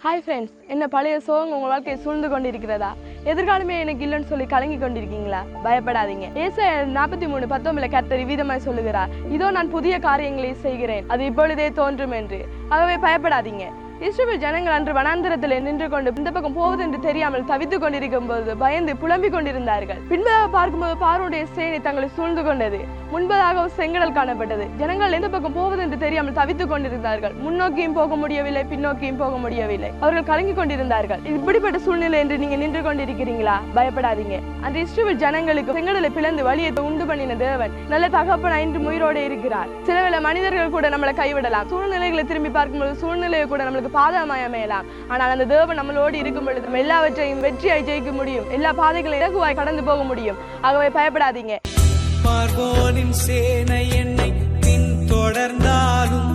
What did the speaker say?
Hi friends, என்ன பழைய சோகம் உங்கள் வாழ்க்கையை சூழ்ந்து கொண்டிருக்கிறதா? எதிர்காலமே எனக்கு இல்லைன்னு சொல்லி கலங்கி கொண்டிருக்கீங்களா? பயப்படாதீங்க. ஏசாயா 43:19 கர்த்தர் வீதமாய் சொல்லுகிறார், இதோ நான் புதிய காரியங்களை செய்கிறேன், அது இப்பொழுதே தோன்றும் என்று. ஆகவே பயப்படாதீங்க. இஸ்ரவேல் ஜனங்கள் அன்று வனாந்திரத்தில் நின்று கொண்டு இந்த பக்கம் போவது என்று தெரியாமல் தவித்துக் கொண்டிருக்கும் போது பயந்து புலம்பிக் கொண்டிருந்தார்கள். பின்பதாக பார்க்கும்போது பார்வோனுடைய சேனை தங்களை சூழ்ந்து கொண்டது. முன்பதாக செங்கடல் காணப்பட்டது. ஜனங்கள் எந்த பக்கம் போவது என்று தெரியாமல் தவித்துக் கொண்டிருந்தார்கள். முன்னோக்கியும் போக முடியவில்லை, பின்னோக்கியும் போக முடியவில்லை. அவர்கள் கலங்கிக் கொண்டிருந்தார்கள். இப்படிப்பட்ட சூழ்நிலை என்று நீங்க நின்று கொண்டிருக்கிறீங்களா? பயப்படாதீங்க. அந்த இஸ்ரவேல் ஜனங்களுக்கு செங்கடலை பிளந்து வழியை உண்டு பண்ணின தேவன் நல்ல தகப்பன் இன்று உயிரோடு இருக்கிறார். சில வேளை மனிதர்கள் கூட நம்மளை கைவிடலாம். சூழ்நிலைகளை திரும்பி பார்க்கும்போது சூழ்நிலையை கூட நம்மளுக்கு பாதகமாய் அமையலாம். ஆனால் அந்த தேவன் நம்மளோடு இருக்கும் பொழுது நம்ம எல்லாவற்றையும் வெற்றியாய் ஜெயிக்க முடியும். எல்லா பாதைகளையும் இலகுவாய் கடந்து போக முடியும். ஆகவே பயப்படாதீங்க. பார்வோனின் சேனை என்னை பின் தொடர்ந்தாலும்